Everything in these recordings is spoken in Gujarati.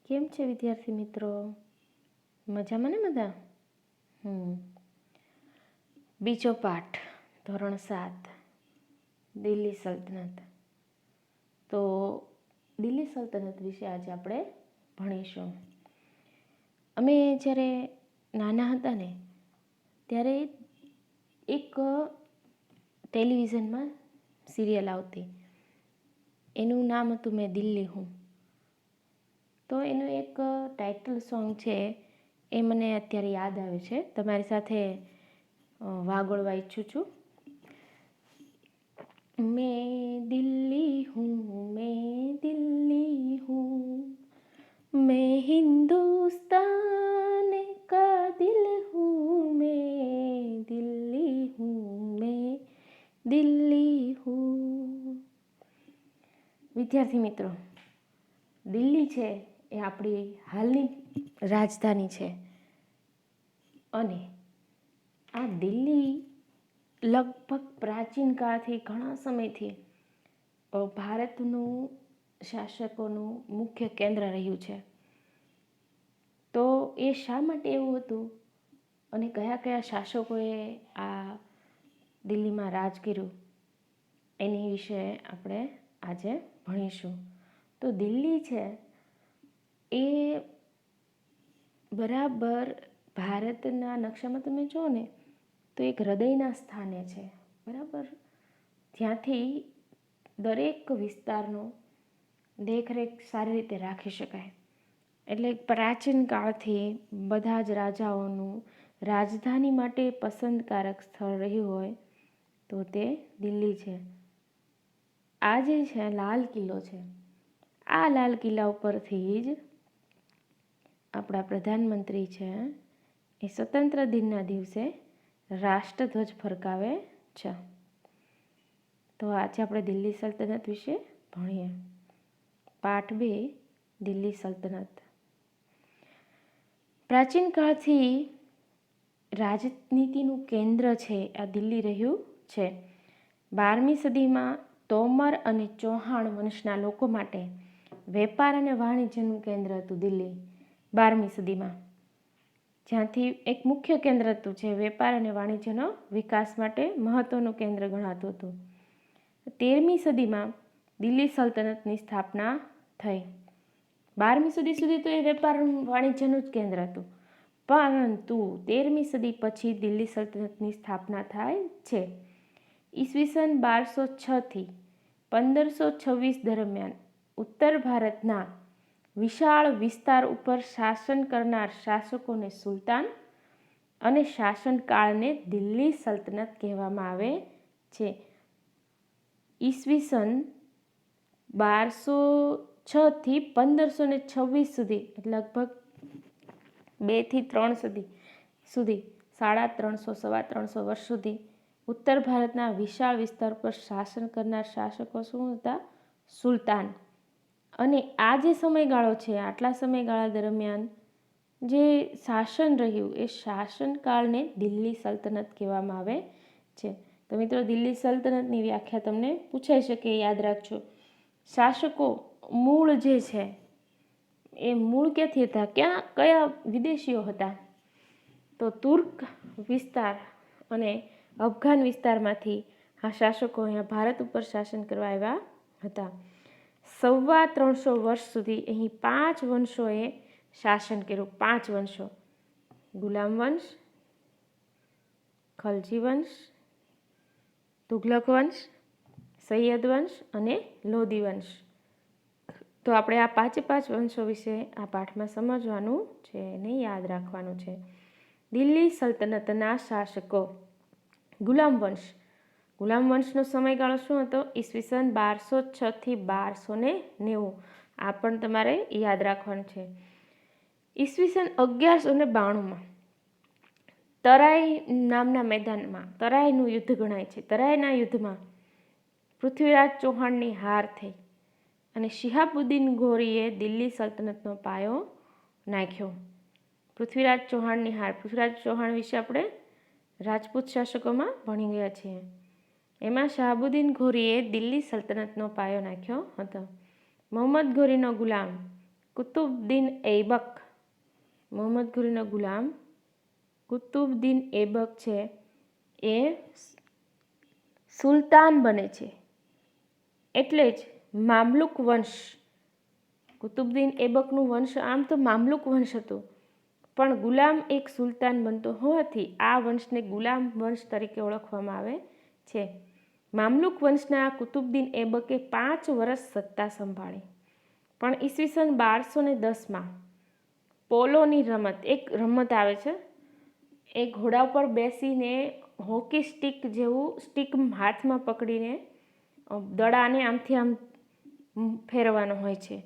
કેમ છે વિદ્યાર્થી મિત્રો? મજામાં ને બધા? બીજો પાઠ, ધોરણ 7, દિલ્હી સલ્તનત. તો દિલ્હી સલ્તનત વિશે આજે આપણે ભણીશું. અમે જ્યારે નાના હતા ને ત્યારે એક ટેલિવિઝનમાં સિરિયલ આવતી, એનું નામ હતું મેં દિલ્હી હું. તો એનું એક ટાઇટલ સોંગ છે એ મને અત્યારે યાદ આવે છે, તમારી સાથે વાગોળવા ઈચ્છું છું. मैं दिल्ली हूँ, मैं दिल्ली हूँ, मैं हिंदुस्तान का दिल हूँ, मैं दिल्ली हूँ, मैं दिल्ली हूँ. વિદ્યાર્થી મિત્રો, દિલ્હી છે એ આપણી હાલની રાજધાની છે અને આ દિલ્હી લગભગ પ્રાચીન કાળથી ઘણા સમયથી ભારતનું શાસકોનું મુખ્ય કેન્દ્ર રહ્યું છે. તો એ શા માટે એવું હતું અને કયા કયા શાસકોએ આ દિલ્હીમાં રાજ કર્યું એની વિશે આપણે આજે ભણીશું. તો દિલ્હી છે એ બરાબર ભારતના નકશામાં તમે જુઓ ને તો એક હૃદયના સ્થાને છે, બરાબર. ત્યાંથી દરેક વિસ્તારનો દેખરેખ સારી રીતે રાખી શકાય. એટલે પ્રાચીન કાળથી બધા જ રાજાઓનું રાજધાની માટે પસંદકારક સ્થળ રહ્યું હોય તો તે દિલ્હી છે. આ જે છે લાલ કિલ્લો છે, આ લાલ કિલ્લા ઉપરથી જ આપણા પ્રધાનમંત્રી છે એ સ્વતંત્ર દિનના દિવસે રાષ્ટ્રધ્વજ ફરકાવે છે. તો આજે આપણે દિલ્હી સલ્તનત વિશે ભણીએ. પાઠ 2, દિલ્હી સલ્તનત. પ્રાચીન કાળથી રાજનીતિનું કેન્દ્ર છે આ દિલ્હી રહ્યું છે. 12મી સદીમાં તોમર અને ચૌહાણ વંશના લોકો માટે વેપાર અને વાણિજ્યનું કેન્દ્ર હતું દિલ્હી. 12મી સદીમાં જ્યાંથી એક મુખ્ય કેન્દ્ર હતું જે વેપાર અને વાણિજ્યનો વિકાસ માટે મહત્વનું કેન્દ્ર ગણાતું હતું. 13મી સદીમાં દિલ્હી સલ્તનતની સ્થાપના થઈ. 12મી સદી સુધી તો એ વેપાર વાણિજ્યનું જ કેન્દ્ર હતું, પરંતુ 13મી સદી પછી દિલ્હી સલ્તનતની સ્થાપના થાય છે. ઈસવીસન 1206થી 1526 દરમિયાન ઉત્તર ભારતના વિશાળ વિસ્તાર ઉપર શાસન કરનાર શાસકોને સુલતાન અને શાસનકાળને દિલ્હી સલ્તનત કહેવામાં આવે છે. ઈસવીસન 1206થી 1526 સુધી, લગભગ 2 થી 3 સદી સુધી, 350-350 વર્ષ સુધી ઉત્તર ભારતના વિશાળ વિસ્તાર પર શાસન કરનાર શાસકો શું હતા? સુલતાન. અને આ જે સમયગાળો છે, આટલા સમયગાળા દરમિયાન જે શાસન રહ્યું એ શાસનકાળને દિલ્હી સલ્તનત કહેવામાં આવે છે. તો મિત્રો, દિલ્હી સલ્તનતની વ્યાખ્યા તમને પૂછાઈ શકે, યાદ રાખજો. શાસકો મૂળ જે છે એ મૂળ ક્યાંથી હતા? કયા વિદેશીઓ હતા? તો તુર્ક વિસ્તાર અને અફઘાન વિસ્તારમાંથી આ શાસકો અહીંયા ભારત ઉપર શાસન કરવા આવ્યા હતા. 325 વર્ષ સુધી અહીં 5 વંશોએ શાસન કર્યું. 5 વંશો: ગુલામ વંશ, ખલજી વંશ, તુઘલક વંશ, સૈયદ વંશ અને લોધી વંશ. તો આપણે આ 5 વંશો વિશે આ પાઠમાં સમજવાનું છે અને યાદ રાખવાનું છે. દિલ્હી સલ્તનતના શાસકો. ગુલામ વંશ. ગુલામ વંશનો સમયગાળો શું હતો? ઈસવીસન 1206થી 1290. આ પણ તમારે યાદ રાખવાનું છે. ઈસવીસન 1192માં તરાઈ નામના મેદાનમાં, તરાઈનું યુદ્ધ ગણાય છે, તરાઈના યુદ્ધમાં પૃથ્વીરાજ ચૌહાણની હાર થઈ અને શિહાબુદ્દીન ગોરીએ દિલ્હી સલ્તનતનો પાયો નાખ્યો. પૃથ્વીરાજ ચૌહાણની હાર. પૃથ્વીરાજ ચૌહાણ વિશે આપણે રાજપૂત શાસકોમાં ભણી ગયા છીએ. એમાં શહાબુદ્દીન ગોરીએ દિલ્હી સલ્તનતનો પાયો નાખ્યો હતો. મોહમ્મદ ગોરીનો ગુલામ કુતુબુદ્દીન ઐબક, મોહમ્મદ ઘુરીનો ગુલામ કુતુબુદ્દીન ઐબક છે એ સુલતાન બને છે. એટલે જ મામલુક વંશ, કુતુબુદ્દીન ઐબકનું વંશ આમ તો મામલુક વંશ હતું, પણ ગુલામ એક સુલતાન બનતો હોવાથી આ વંશને ગુલામ વંશ તરીકે ઓળખવામાં આવે છે. મામલુક વંશના કુતુબુદ્દીન ઐબકે 5 વર્ષ સત્તા સંભાળી, પણ ઈસવીસન 1210માં પોલોની રમત, એક રમત આવે છે, એ ઘોડા ઉપર બેસીને હોકી સ્ટિક જેવું સ્ટિક હાથમાં પકડીને દડાને આમથી આમ ફેરવાનો હોય છે,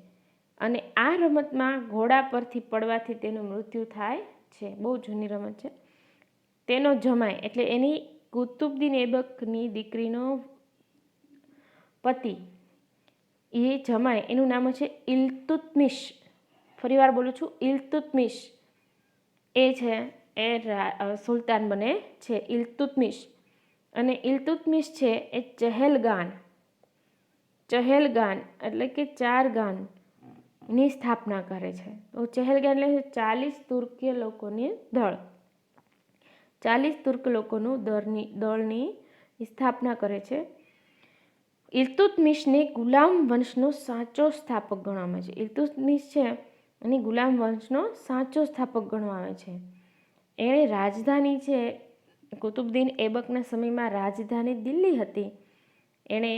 અને આ રમતમાં ઘોડા પરથી પડવાથી તેનું મૃત્યુ થાય છે. બહુ જૂની રમત છે. તેનો જમાઈ એટલે એની કુતુબુદ્દીન ઐબકની દીકરીનો પતિ, એ જમાઈ, એનું નામ છે ઇલ્તુત્મિશ. ફરીવાર બોલું છું, ઇલ્તુત્મિશ એ છે એ સુલતાન બને છે, ઇલ્તુત્મિશ. અને ઇલ્તુત્મિશ છે એ ચહેલગાન એટલે કે 4 ગાનની સ્થાપના કરે છે. તો ચહેલગાન એટલે 40 તુર્કીય લોકોની દળ, 40 તુર્ક લોકોનું દળની સ્થાપના કરે છે. ઇલ્તુત્મિશને ગુલામ વંશનો સાચો સ્થાપક ગણવામાં છે. ઇલ્તુત્મિશ છે અને ગુલામ વંશનો સાચો સ્થાપક ગણવામાં આવે છે. એણે રાજધાની છે, કુતુબુદ્દીન ઐબકના સમયમાં રાજધાની દિલ્હી હતી, એણે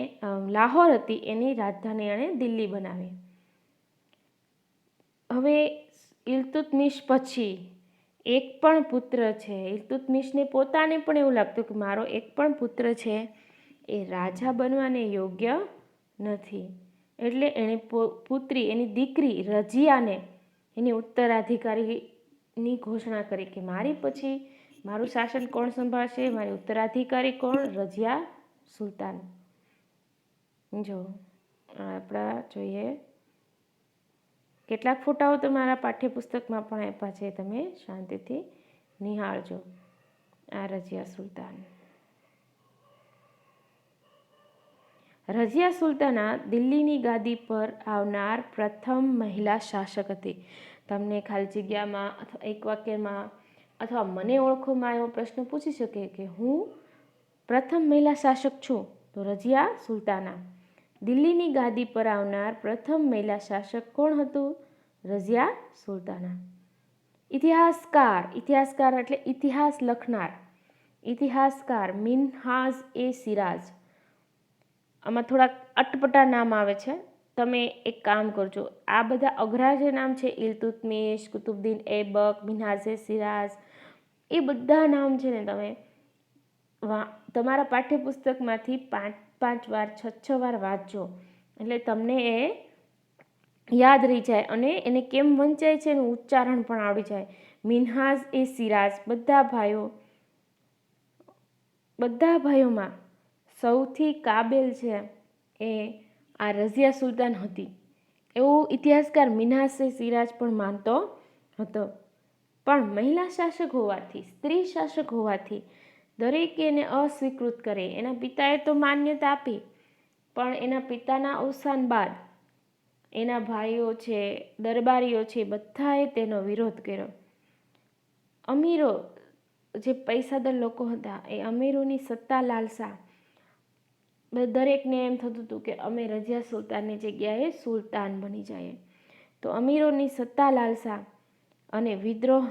લાહોર હતી, એની રાજધાની એણે દિલ્હી બનાવી. હવે ઇલ્તુત્મિશ પછી એક પણ પુત્ર છે, ઇલ્તુત્મિશને પોતાને પણ એવું લાગતું કે મારો એક પણ પુત્ર છે એ રાજા બનવાને યોગ્ય નથી, એટલે એણે પુત્રી, એની દીકરી રજિયાને એની ઉત્તરાધિકારીની ઘોષણા કરી કે મારી પછી મારું શાસન કોણ સંભાળશે, મારી ઉત્તરાધિકારી કોણ? રજિયા સુલતાન. જો આપણા જોઈએ કેટલાક ફોટાઓ તો મારા પાઠ્યપુસ્તકમાં પણ આપ્યા છે, તમે શાંતિથી નિહાળજો. આ રજિયા સુલતાન. રજિયા સુલતાના દિલ્હીની ગાદી પર આવનાર પ્રથમ મહિલા શાસક હતી. તમને ખાલી જગ્યામાં અથવા એક વાક્યમાં અથવા મને ઓળખોમાં એવો પ્રશ્ન પૂછી શકે કે હું પ્રથમ મહિલા શાસક છું, તો રજિયા સુલતાના. દિલ્હીની ગાદી પર આવનાર પ્રથમ મહિલા શાસક કોણ હતું? રજિયા સુલતાના. ઇતિહાસકાર એટલે ઇતિહાસ લખનાર, ઇતિહાસકાર મિન્હાજ-એ-શિરાઝ. આમાં થોડાક અટપટા નામ આવે છે, તમે એક કામ કરજો, આ બધા અઘરા જે નામ છે, ઇલ્તુત્મિશ, કુતુબુદ્દીન ઐબક, મિન્હાજ-એ-શિરાઝ, એ બધા નામ છે ને તમે તમારા પાઠ્યપુસ્તકમાંથી 5 વાર 6 વાર વાંચજો, એટલે તમને એ યાદ રહી જાય અને એને કેમ વંચાય છે એનું ઉચ્ચારણ પણ આવડી જાય. મિન્હાજ-એ-શિરાઝ, બધા ભાઈઓમાં સૌથી કાબેલ છે એ આ રઝિયા સુલતાન હતી, એવું ઇતિહાસકાર મિન્હાજ-એ-શિરાઝ પણ માનતો હતો. પણ મહિલા શાસક હોવાથી, સ્ત્રી શાસક હોવાથી દરેકે એને અસ્વીકૃત કરે. એના પિતાએ તો માન્યતા આપી, પણ એના પિતાના અવસાન બાદ એના ભાઈઓ છે, દરબારીઓ છે, બધાએ તેનો વિરોધ કર્યો. અમીરો, જે પૈસાદાર લોકો હતા, એ અમીરોની સત્તા લાલસા, દરેકને એમ થતું હતું કે અમે રજિયા સુલતાનની જગ્યાએ સુલતાન બની જઈએ. તો અમીરોની સત્તા લાલસા અને વિદ્રોહ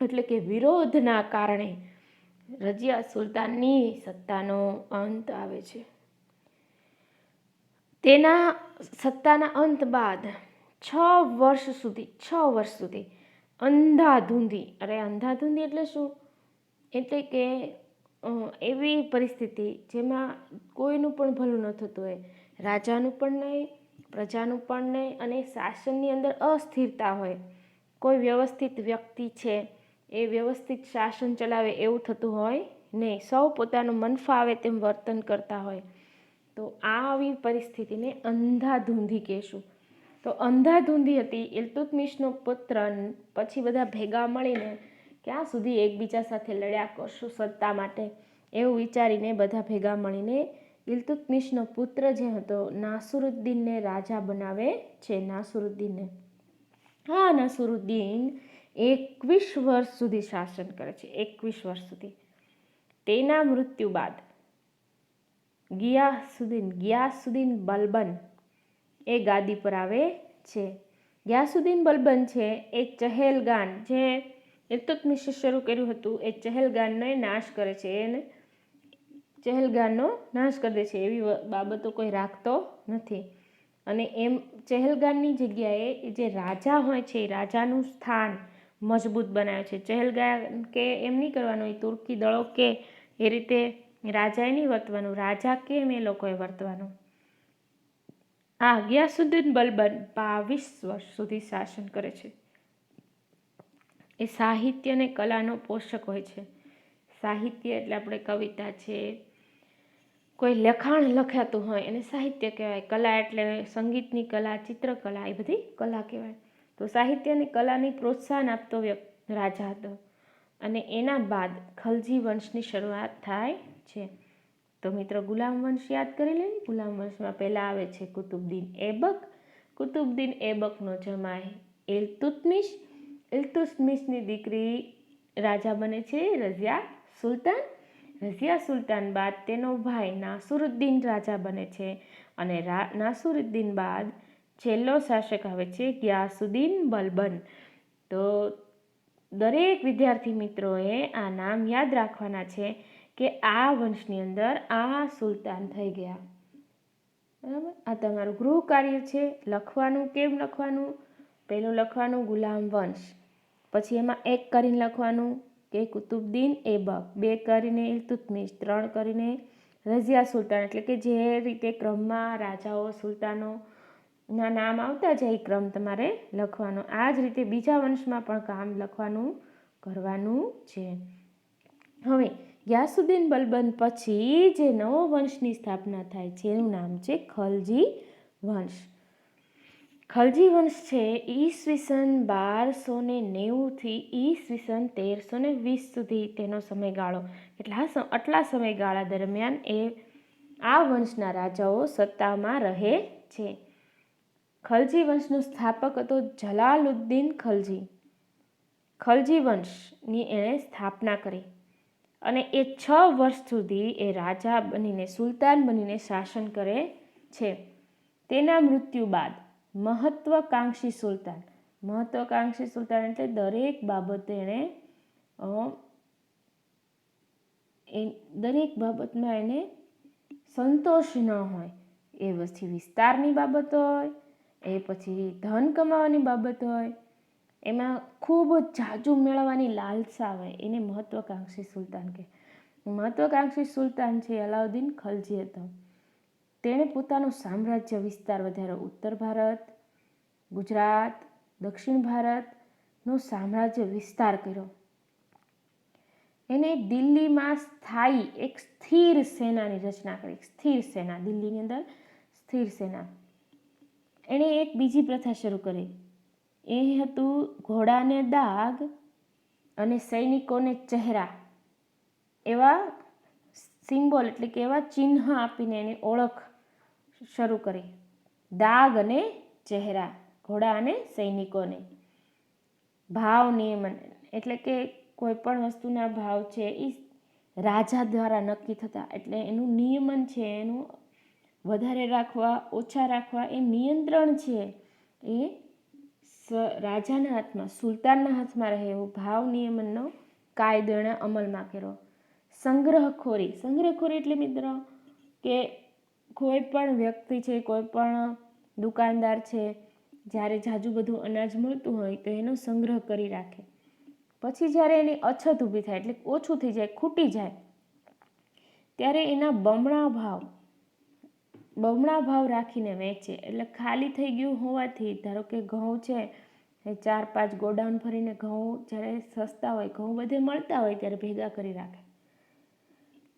એટલે કે વિરોધના કારણે રજિયા સુલતાનની સત્તાનો અંત આવે છે. તેના સત્તાના અંત બાદ 6 વર્ષ સુધી અંધાધૂંધી એટલે શું? એટલે કે એવી પરિસ્થિતિ જેમાં કોઈનું પણ ભલું ન થતું હોય, રાજાનું પણ નહીં, પ્રજાનું પણ નહીં, અને શાસનની અંદર અસ્થિરતા હોય. કોઈ વ્યવસ્થિત વ્યક્તિ છે એ વ્યવસ્થિત શાસન ચલાવે એવું થતું હોય નહીં, સૌ પોતાનું મન ફાવે તેમ વર્તન કરતા હોય. તો આવી પરિસ્થિતિને અંધાધૂંધી કહેશું. તો અંધાધૂંધી હતી. ઇલ્તુત્મિશનો પુત્ર પછી બધા ભેગા મળીને ક્યાં સુધી એકબીજા સાથે લડ્યા કરશું સત્તા માટે, એવું વિચારીને બધા ભેગા મળીને ઇલ્તુત્મિશનો પુત્ર જે હતો નાસરુદ્દીનને રાજા બનાવે છે. નાસરુદ્દીન 21 વર્ષ સુધી શાસન કરે છે. 21 વર્ષ સુધી. તેના મૃત્યુ બાદ ગિયાસુદ્દીન બલબન એ ગાદી પર આવે છે. ગિયાસુદ્દીન બલબન છે એ ચહેલગાન, જે ઇલ્તુત્મિશે શરૂ કર્યું હતું, એ ચહેલગાનનો નાશ કરે છે. એને ચહેલગાનનો નાશ કરી દે છે. એવી બાબતો કોઈ રાખતો નથી. અને એમ ચહેલગાનની જગ્યાએ જે રાજા હોય છે, એ રાજાનું સ્થાન મજબૂત બનાવે છે. ચહેલગાન કે એમ નહીં કરવાનું, એ તુર્કી દળો કે એ રીતે રાજાએ નહીં વર્તવાનું, રાજા કેમ એ લોકોએ વર્તવાનું. ગિયાસુદ્દીન બલબન 22 વર્ષ સુધી શાસન કરે છે. એ સાહિત્ય અને કલાનો પોષક હોય છે. સાહિત્ય એટલે આપણે કવિતા છે, કોઈ લખાણ લખાતું હોય એને સાહિત્ય કહેવાય. કલા એટલે સંગીતની કલા, ચિત્રકલા, એ બધી કલા કહેવાય. તો સાહિત્ય અને કલાને પ્રોત્સાહન આપતો રાજા હતો. અને એના બાદ ખલજી વંશની શરૂઆત થાય છે. તો મિત્રો ગુલામ વંશ યાદ કરી લે. ગુલામ વંશમાં પહેલા આવે છે કુતુબદીન એબક. કુતુબદીન એબકનો જમાઈ ઇલ્તુત્મિશ. ઇલ્તુત્મિશની દીકરી રાજા બને છે રઝિયા સુલતાન. રઝિયા સુલતાન બાદ તેનો ભાઈ નાસરુદ્દીન રાજા બને છે. અને નાસરુદ્દીન બાદ છેલ્લો શાસક આવે છે ગિયાસુદ્દીન બલબન. તો દરેક વિદ્યાર્થી મિત્રોએ આ નામ યાદ રાખવાના છે કે આ વંશની અંદર આ સુલતાન થઈ ગયા. બરાબર. આ તમારું ગૃહ કાર્ય છે. લખવાનું કેમ લખવાનું? પહેલું લખવાનું ગુલામ વંશ, પછી એમાં 1 કરીને લખવાનું કે કુતુબદીન એબક, 2 કરીને ઇલ્તુત્મિશ, 3 કરીને રઝિયા સુલતાન. એટલે કે જે રીતે ક્રમમાં રાજાઓ સુલતાનો ના નામ આવતા જાય એ ક્રમ તમારે લખવાનો. આ જ રીતે બીજા વંશમાં પણ કામ લખવાનું કરવાનું છે. હવે ગિયાસુદ્દીન બલબન પછી જે નવો વંશની સ્થાપના થાય છે એનું નામ છે ખલજી વંશ. ખલજી વંશ છે ઈસવીસન 1290 થી ઈસવીસન 1320 સુધી તેનો સમયગાળો. આટલા સમયગાળા દરમિયાન આ વંશના રાજાઓ સત્તામાં રહે છે. ખલજી વંશનો સ્થાપક હતો જલાલુદ્દીન ખલજી. ખલજી વંશની એણે સ્થાપના કરી અને એ 6 વર્ષ સુધી એ રાજા બનીને, સુલતાન બનીને શાસન કરે છે. તેના મૃત્યુ બાદ મહત્વાકાંક્ષી સુલતાન એટલે દરેક બાબતે દરેક બાબતમાં એને સંતોષ ન હોય. એ પછી વિસ્તારની બાબત હોય, એ પછી ધન કમાવાની બાબત હોય, એમાં ખૂબ જાજુ મેળવવાની લાલસા હોય, એને મહત્વાકાંક્ષી સુલતાન કહે. મહત્વાકાંક્ષી સુલતાન છે અલાઉદ્દીન ખલજી હતો. તેણે પોતાનું સામ્રાજ્ય વિસ્તાર વધાર્યો. ઉત્તર ભારત, ગુજરાત, દક્ષિણ ભારતનો સામ્રાજ્ય વિસ્તાર કર્યો. એને દિલ્હીમાં સ્થાયી એક સ્થિર સેનાની રચના કરી. સ્થિર સેના, દિલ્હીની અંદર સ્થિર સેના. એણે એક બીજી પ્રથા શરૂ કરી. એ હતું ઘોડાને દાગ અને સૈનિકોને ચહેરા, એવા સિમ્બોલ એટલે કે એવા ચિહ્ન આપીને એની ઓળખ શરૂ કરી. દાગ અને ચહેરા, ઘોડા અને સૈનિકોને. ભાવ નિયમન એટલે કે કોઈ પણ વસ્તુના ભાવ છે એ રાજા દ્વારા નક્કી થતા. એટલે એનું નિયમન છે, એનું વધારે રાખવા, ઓછા રાખવા, એ નિયંત્રણ છે એ રાજાના હાથમાં, સુલતાનના હાથમાં રહે એવું ભાવ નિયમનનો કાયદો એણે અમલમાં કર્યો. સંગ્રહખોરી એટલે મિત્રો કે કોઈ પણ વ્યક્તિ છે, કોઈ પણ દુકાનદાર છે, જ્યારે જાજુ બધું અનાજ મળતું હોય તો એનો સંગ્રહ કરી રાખે. પછી જ્યારે એની અછત ઊભી થાય એટલે ઓછું થઈ જાય, ખૂટી જાય, ત્યારે એના બમણા ભાવ રાખીને વેચે. એટલે ખાલી થઈ ગયું હોવાથી, ધારો કે ઘઉં છે, 4-5 ગોડાઉન ભરીને ઘઉં જ્યારે સસ્તા હોય, ઘઉં બધે મળતા હોય ત્યારે ભેગા કરી રાખે.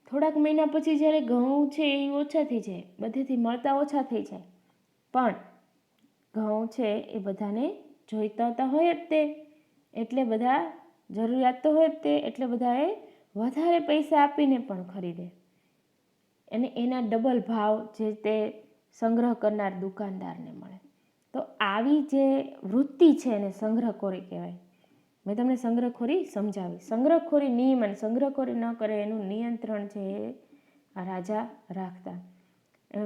થોડાક મહિના પછી જ્યારે ઘઉં છે એ ઓછા થઈ જાય, બધેથી મળતા ઓછા થઈ જાય, પણ ઘઉં છે એ બધાને જોઈતા હોય જ તે, એટલે બધા જરૂરિયાત તો હોય જ તે, એટલે બધાએ વધારે પૈસા આપીને પણ ખરીદે. અને એના ડબલ ભાવ જે તે સંગ્રહ કરનાર દુકાનદારને મળે. તો આવી જે વૃત્તિ છે એને સંગ્રહખોરી કહેવાય. મેં તમને સંગ્રહખોરી સમજાવી. સંગ્રહખોરી નિયમ અને સંગ્રહખોરી ન કરે એનું નિયંત્રણ છે એ આ રાજા રાખતા.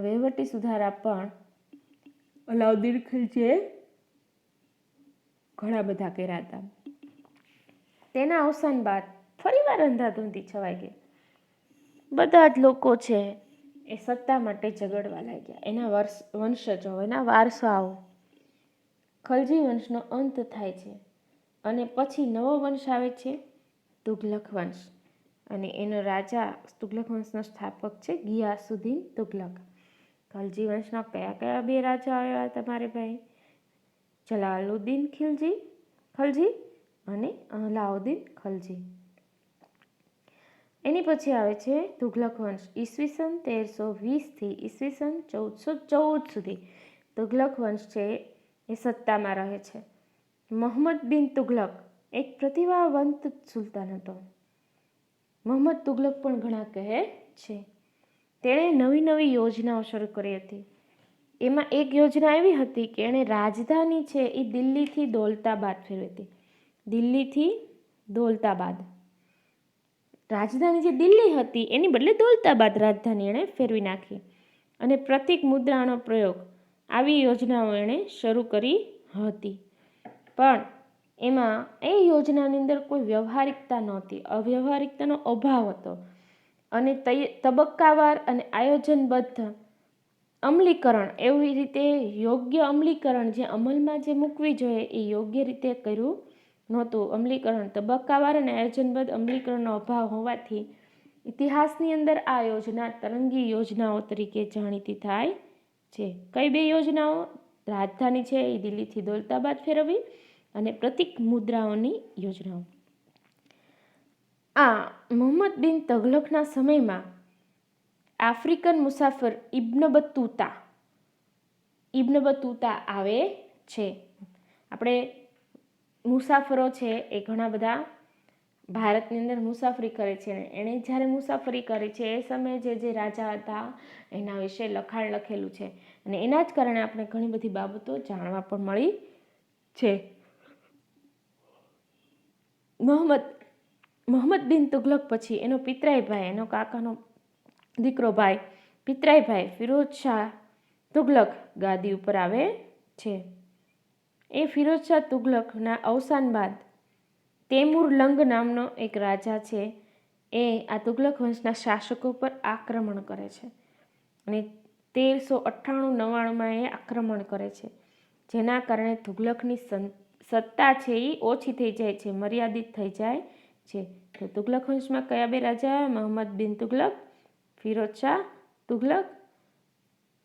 વહીવટી સુધારા પણ અલાઉદ્દીન ખિલજીએ ઘણા બધા કર્યા હતા. તેના અવસાન બાદ ફરીવાર અંધાધૂંધી છવાઈ ગઈ. બધા જ લોકો છે એ સત્તા માટે ઝઘડવા લાગ્યા. એના વંશજો, એના વારસાઓ. ખલજી વંશનો અંત થાય છે અને પછી નવો વંશ આવે છે, તુઘલક વંશ. અને એનો રાજા તુઘલક વંશનો સ્થાપક છે ગિયાસુદ્દીન તુઘલક. ખલજી વંશના કયા કયા બે રાજા આવ્યા તમારે ભાઈ? જલાલુદ્દીન ખલજી અને અલાઉદ્દીન ખલજી. એની પછી આવે છે તુઘલક વંશ. ઈસવીસન 1320 ઈસવીસન 1414 સુધી તુઘલક વંશ છે એ સત્તામાં રહે છે. મોહમ્મદ બિન તુઘલક એક પ્રતિભાવંત સુલતાન હતો. મોહમ્મદ તુઘલક પણ ઘણા કહે છે. તેણે નવી નવી યોજનાઓ શરૂ કરી હતી. એમાં એક યોજના એવી હતી કે એણે રાજધાની છે એ દિલ્હીથી દૌલતાબાદ ફેરવી હતી. દિલ્હીથી દૌલતાબાદ. રાજધાની જે દિલ્હી હતી એની બદલે દૌલતાબાદ રાજધાની એણે ફેરવી નાખી. અને પ્રતીક મુદ્રાનો પ્રયોગ, આવી યોજનાઓ એણે શરૂ કરી હતી. પણ એમાં એ યોજનાની અંદર કોઈ વ્યવહારિકતા નહોતી. અવ્યવહારિકતાનો અભાવ હતો. અને તબક્કાવાર અને આયોજનબદ્ધ અમલીકરણ, એવી રીતે યોગ્ય અમલીકરણ જે અમલમાં જે મૂકવી જોઈએ એ યોગ્ય રીતે કર્યું નહોતું. અમલીકરણ તબક્કાવાર અને આયોજનબદ્ધ અમલીકરણનો અભાવ હોવાથી ઇતિહાસની અંદર આ યોજના તરંગી યોજનાઓ તરીકે જાણીતી થાય છે. કઈ બે યોજનાઓ? રાજધાની છે એ દિલ્હીથી દૌલતાબાદ ફેરવવી અને પ્રતીક મુદ્રાઓની યોજનાઓ. આ મોહમ્મદ બિન તુઘલકના સમયમાં આફ્રિકન મુસાફર ઇબ્ન બતુતા આવે છે. આપણે મુસાફરો છે એ ઘણા બધા ભારતની અંદર મુસાફરી કરે છે. એણે જ્યારે મુસાફરી કરી છે એ સમયે જે રાજા હતા એના વિશે લખાણ લખેલું છે. અને એના જ કારણે આપણે ઘણી બધી બાબતો જાણવા પણ મળી છે. મોહમ્મદ બિન તુઘલક પછી એનો પિતરાઈ ભાઈ, એનો કાકાનો દીકરો ભાઈ, પિતરાઈ ભાઈ ફિરોઝ શાહ તુઘલક ગાદી ઉપર આવે છે. એ ફિરોઝ શાહ તુઘલકના અવસાન બાદ તૈમુર લંગ નામનો એક રાજા છે એ આ તુઘલક વંશના શાસકો પર આક્રમણ કરે છે. અને 1398-99 એ આક્રમણ કરે છે. જેના કારણે તુઘલકની સત્તા છે એ ઓછી થઈ જાય છે, મર્યાદિત થઈ જાય છે. તો તુઘલક વંશમાં કયા બે રાજા? મોહમ્મદ બિન તુઘલક, ફિરોઝ શાહ તુઘલક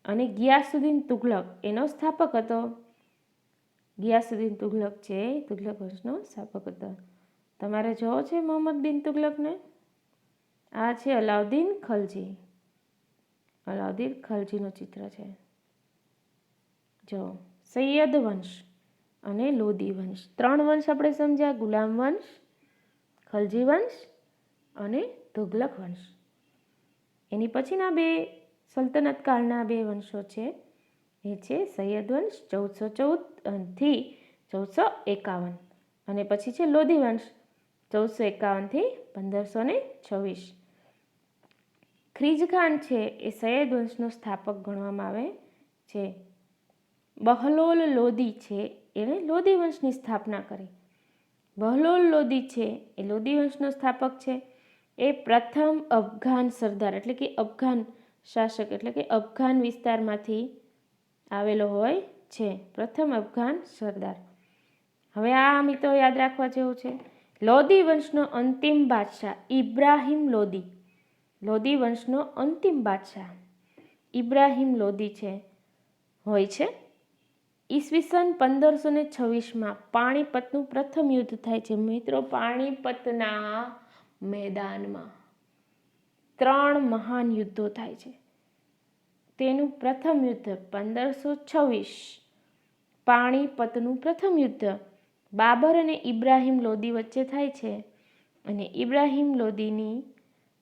અને ગિયાસુદ્દીન તુઘલક એનો સ્થાપક હતો. ગિયાસુદ્દીન તુઘલક છે તુઘલક વંશનો સ્થાપક હતો. તમારે જોવો છે મોહમ્મદ બિન તુઘલકને. આ છે અલાઉદ્દીન ખલજી. અલાઉદ્દીન ખલજીનું ચિત્ર છે. જો સૈયદ વંશ અને લોદી વંશ, ત્રણ વંશ આપણે સમજ્યા: ગુલામ વંશ, ખલજી વંશ અને તુઘલક વંશ. એની પછીના બે સલ્તનત કાળના બે વંશો છે એ છે સૈયદ વંશ 1414 થી 1451 અને પછી છે લોધી વંશ 1451 થી 1526. ખ્રીજખાન છે એ સૈયદ વંશનો સ્થાપક ગણવામાં આવે છે. બહલોલ લોદી છે એણે લોદી વંશની સ્થાપના કરી. બહલોલ લોદી છે એ લોદી વંશનો સ્થાપક છે. એ પ્રથમ અફઘાન સરદાર એટલે કે અફઘાન શાસક એટલે કે અફઘાન વિસ્તારમાંથી આવેલો હોય છે. પ્રથમ અફઘાન સરદાર. હવે આ મિત્રો યાદ રાખવા જેવું છે. લોદી વંશનો અંતિમ બાદશાહ ઇબ્રાહિમ લોદી. લોદી વંશનો અંતિમ બાદશાહ ઇબ્રાહિમ લોદી છે હોય છે. ઈસવીસન 1526માં પાણીપતનું પ્રથમ યુદ્ધ થાય છે. મિત્રો, પાણીપતના મેદાનમાં 3 મહાન યુદ્ધો થાય છે. તેનું પ્રથમ યુદ્ધ 1526 પાણીપતનું પ્રથમ યુદ્ધ બાબર અને ઇબ્રાહિમ લોદી વચ્ચે થાય છે. અને ઇબ્રાહિમ લોદીની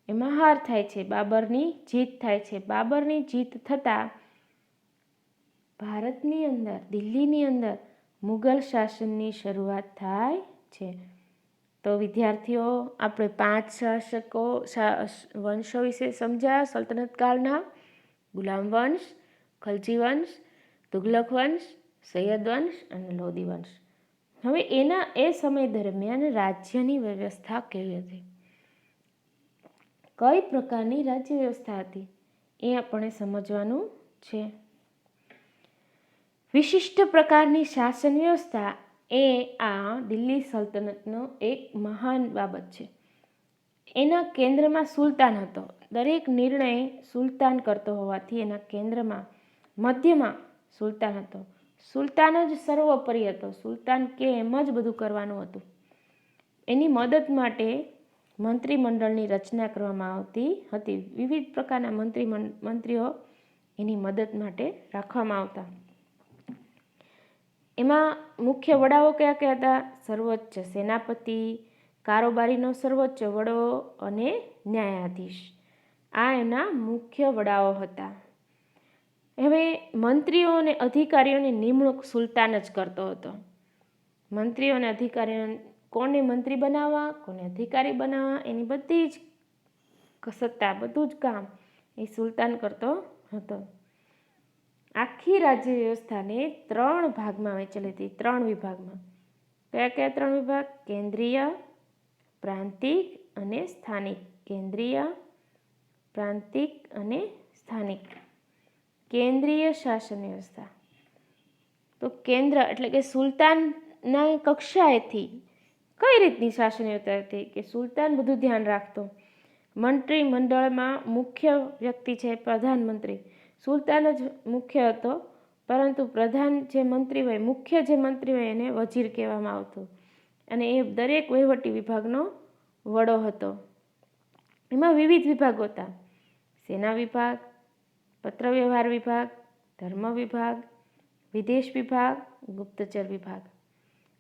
એમાં હાર થાય છે, બાબરની જીત થાય છે. બાબરની જીત થતાં ભારતની અંદર, દિલ્હીની અંદર મુગલ શાસનની શરૂઆત થાય છે. તો વિદ્યાર્થીઓ, આપણે 5 શાસકો વંશો વિશે સમજ્યા સલ્તનત કાળના: ગુલામ વંશ, ખલજી વંશ, તુગલક વંશ, સૈયદ વંશ અને લોદી વંશ. હવે એ સમય દરમિયાન રાજ્યની વ્યવસ્થા કેવી હતી, કઈ પ્રકારની રાજ્ય વ્યવસ્થા હતી, એ આપણે સમજવાનું છે. વિશિષ્ટ પ્રકારની શાસન વ્યવસ્થા એ આ દિલ્હી સલ્તનતનો એક મહાન બાબત છે. એના કેન્દ્રમાં સુલતાન હતો. દરેક નિર્ણય સુલતાન કરતો હોવાથી એના કેન્દ્રમાં, મધ્યમાં સુલતાન હતો. સુલતાન જ સર્વોપરી હતો. સુલતાન કે એમ જ બધું કરવાનું હતું. એની મદદ માટે મંત્રીમંડળની રચના કરવામાં આવતી હતી. વિવિધ પ્રકારના મંત્રીઓ એની મદદ માટે રાખવામાં આવતા. એમાં મુખ્ય વડાઓ કયા કયા હતા? સર્વોચ્ચ સેનાપતિ, કારોબારીનો સર્વોચ્ચ વડો અને ન્યાયાધીશ. આ એના મુખ્ય વડાઓ હતા. હવે મંત્રીઓ અને અધિકારીઓની નિમણૂક સુલતાન જ કરતો હતો. મંત્રીઓ અને અધિકારીઓ, કોને મંત્રી બનાવવા, કોને અધિકારી બનાવવા, એની બધી જ સત્તા, બધું જ કામ એ સુલતાન કરતો હતો. આખી રાજ્ય વ્યવસ્થાને 3 ભાગમાં વહેંચેલી હતી, 3 વિભાગમાં. કયા કયા 3 વિભાગ? કેન્દ્રીય, પ્રાંતિક અને સ્થાનિક. કેન્દ્રીય, પ્રાંતિક અને સ્થાનિક. કેન્દ્રીય શાસન વ્યવસ્થા. તો કેન્દ્ર એટલે કે સુલતાનના કક્ષાએથી કઈ રીતની શાસન વ્યવસ્થા હતી કે સુલતાન બધું ધ્યાન રાખતો. મંત્રીમંડળમાં મુખ્ય વ્યક્તિ છે પ્રધાનમંત્રી. સુલતાન જ મુખ્ય હતો, પરંતુ પ્રધાન જે મંત્રી હોય, મુખ્ય જે મંત્રી હોય એને વજીર કહેવામાં આવતું. અને એ દરેક વહીવટી વિભાગનો વડો હતો. એમાં વિવિધ વિભાગો હતા: સેના વિભાગ, પત્રવ્યવહાર વિભાગ, ધર્મ વિભાગ, વિદેશ વિભાગ, ગુપ્તચર વિભાગ.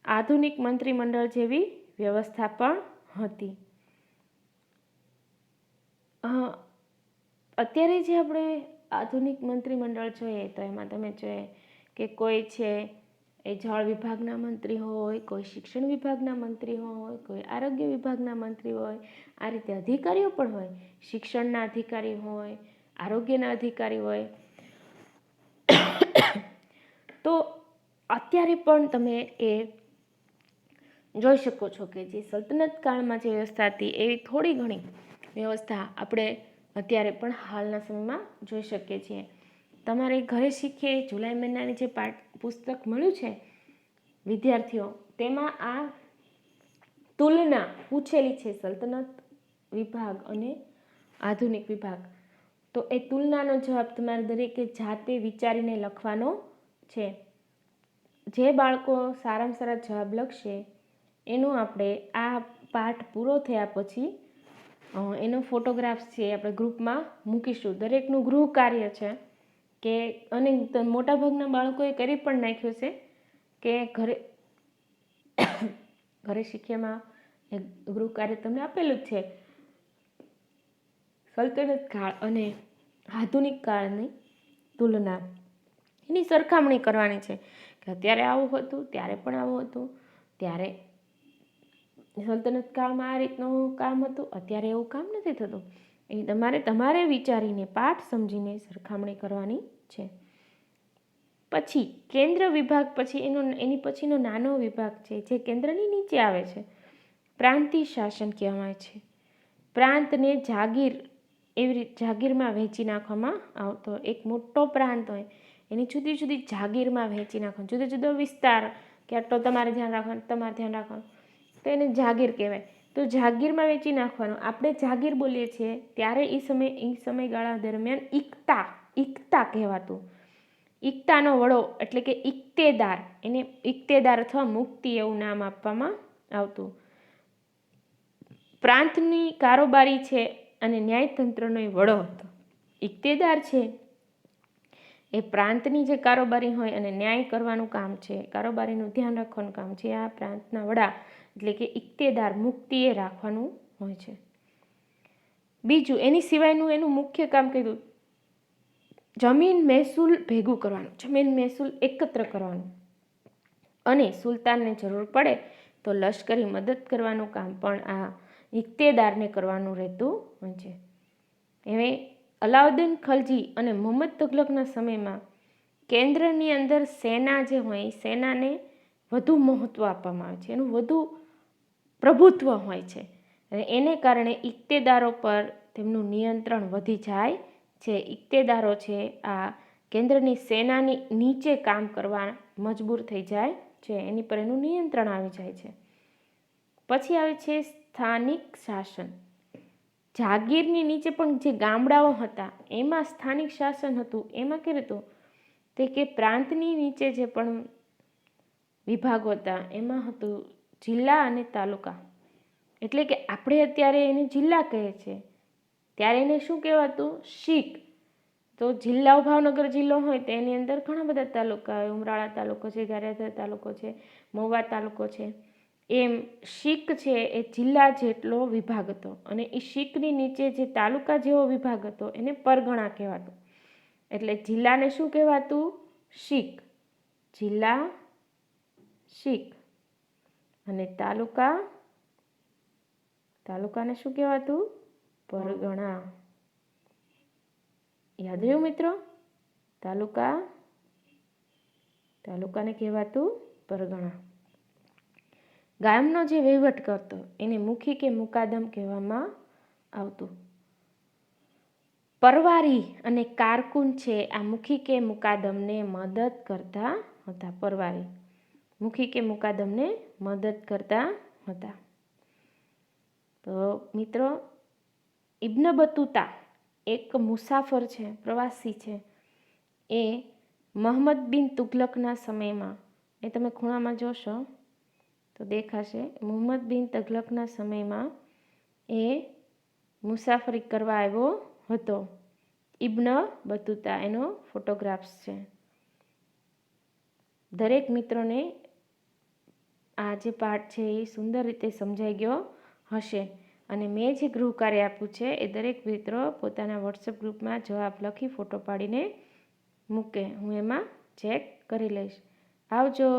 આધુનિક મંત્રીમંડળ જેવી વ્યવસ્થા પણ હતી. અત્યારે જે આપણે આધુનિક મંત્રીમંડળ જોઈએ તો એમાં તમે જોઈએ કે કોઈ છે એ જળ વિભાગના મંત્રી હોય, કોઈ શિક્ષણ વિભાગના મંત્રી હોય, કોઈ આરોગ્ય વિભાગના મંત્રી હોય. આ રીતે અધિકારીઓ પણ હોય. શિક્ષણના અધિકારી હોય, આરોગ્યના અધિકારી હોય. તો અત્યારે પણ તમે એ જોઈ શકો છો કે જે સલ્તનત કાળમાં જે વ્યવસ્થા હતી એવી થોડી ઘણી વ્યવસ્થા આપણે અત્યારે પણ હાલના સમયમાં જોઈ શકીએ છીએ. તમારે ઘરે શીખીએ જુલાઈ મહિનાની જે પુસ્તક મળ્યું છે વિદ્યાર્થીઓ, તેમાં આ તુલના પૂછેલી છે સલ્તનત વિભાગ અને આધુનિક વિભાગ. તો એ તુલનાનો જવાબ તમારે દરેકે જાતે વિચારીને લખવાનો છે. જે બાળકો સારામાં સારા જવાબ લખશે એનું આપણે આ પાઠ પૂરો થયા પછી એનો ફોટોગ્રાફ્સ છે આપણે ગ્રુપમાં મૂકીશું. દરેકનું ગૃહ કાર્ય છે કે, અને મોટાભાગના બાળકોએ કરી પણ નાખ્યું છે કે ઘરે શીખ્યામાં એક ગૃહ કાર્ય તમને આપેલું જ છે. સલ્તનત કાળ અને આધુનિક કાળની તુલના, એની સરખામણી કરવાની છે કે અત્યારે આવું હતું, ત્યારે પણ આવું હતું. ત્યારે સલ્તનત કાળમાં આ રીતનું કામ હતું, અત્યારે એવું કામ નથી થતું. એ તમારે વિચારીને પાઠ સમજીને સરખામણી કરવાની છે. પછી કેન્દ્ર વિભાગ, પછી એની પછીનો નાનો વિભાગ છે જે કેન્દ્રની નીચે આવે છે. પ્રાંતિય શાસન કહેવાય છે. પ્રાંતને જાગીર, એવી રીતે જાગીરમાં વહેંચી નાખવામાં આવતો. એક મોટો પ્રાંત હોય એની જુદી જુદી જાગીરમાં વહેંચી નાખવાનું, જુદો જુદો વિસ્તાર કે આટલો તમારે ધ્યાન રાખવાનું, તમારે ધ્યાન રાખવાનું, તો એને જાગીર કહેવાય. તો જાગીરમાં વહેંચી નાખવાનું. આપણે જાગીર બોલીએ છીએ ત્યારે એ સમયગાળા દરમિયાન ઇકતા કહેવાતું. ઇકતાનો વડો એટલે કે ઇક્તેદાર, એને ઇક્તેદાર અથવા મુક્તિ એવું નામ આપવામાં આવતું. પ્રાંતની કારોબારી છે અને ન્યાયતંત્રનો એ વડો હતો. ઇક્તેદાર છે એ પ્રાંતની જે કારોબારી હોય અને ન્યાય કરવાનું કામ છે, કારોબારીનું ધ્યાન રાખવાનું કામ છે, આ પ્રાંતના વડા એટલે કે ઇક્તેદાર, મુક્તિ એ રાખવાનું હોય છે. બીજું એની સિવાયનું એનું મુખ્ય કામ કીધું, જમીન મહેસૂલ ભેગું કરવાનું, જમીન મહેસૂલ એકત્ર કરવાનું, અને સુલતાનને જરૂર પડે તો લશ્કરી મદદ કરવાનું કામ પણ આ ઇક્તેદારને કરવાનું રહેતું હોય છે. હવે અલાઉદ્દીન ખલજી અને મુહમ્મદ તુગલકના સમયમાં કેન્દ્રની અંદર સેના જે હોય એ સેનાને વધુ મહત્ત્વ આપવામાં આવે છે, એનું વધુ પ્રભુત્વ હોય છે, અને એને કારણે ઇક્તેદારો પર તેમનું નિયંત્રણ વધી જાય છે. ઇક્તેદારો છે આ કેન્દ્રની સેનાની નીચે કામ કરવા મજબૂર થઈ જાય છે, એની પર એનું નિયંત્રણ આવી જાય છે. પછી આવે છે સ્થાનિક શાસન. જાગીરની નીચે પણ જે ગામડાઓ હતા એમાં સ્થાનિક શાસન હતું. એમાં કેવું હતું તે કે પ્રાંતની નીચે જે પણ વિભાગો હતા એમાં હતું જિલ્લા અને તાલુકા. એટલે કે આપણે અત્યારે એને જિલ્લા કહે છે, ત્યારે એને શું કહેવાતું? શીક. તો જિલ્લાઓ ભાવનગર જિલ્લો હોય તો એની અંદર ઘણા બધા તાલુકા હોય, ઉમરાળા તાલુકો છે, ગારિયાધાર તાલુકો છે, મહુવા તાલુકો છે. એમ શીક છે એ જિલ્લા જેટલો વિભાગ હતો, અને એ શીકની નીચે જે તાલુકા જેવો વિભાગ હતો એને પરગણા કહેવાતું. એટલે જિલ્લાને શું કહેવાતું? શીક. જિલ્લા શીક. અને તાલુકાને શું કહેવાતું? પરગણા. યાદ રહ્યું મિત્રો? તાલુકાને કહેવાતું પરગણા. ગામનો જે વહીવટ કરતો એને મુખી કે મુકાદમ કહેવામાં આવતું. પરવારી અને કારકુન છે આ મુખી કે મુકાદમને મદદ કરતા હતા. પરવારી મુખી કે મુકાદમને મદદ કરતા હતા. તો મિત્રો, ઇબ્ન બતુતા એક મુસાફર છે, પ્રવાસી છે. એ મોહમ્મદ બિન તુગલકના સમયમાં, એ તમે ખૂણામાં જોશો તો દેખાશે, મુહમ્મદ બિન તુગલકના સમયમાં એ મુસાફરી કરવા આવ્યો હતો. ઇબ્ન બતુતા, એનો ફોટોગ્રાફ્સ છે. દરેક મિત્રોને આ જે પાઠ છે એ સુંદર રીતે સમજાઈ ગયો હશે. અને મેં જે ગૃહ કાર્ય આપ્યું છે એ દરેક મિત્રો પોતાના વોટ્સએપ ગ્રુપમાં જવાબ લખી ફોટો પાડીને મૂકે. હું એમાં ચેક કરી લઈશ. આવજો.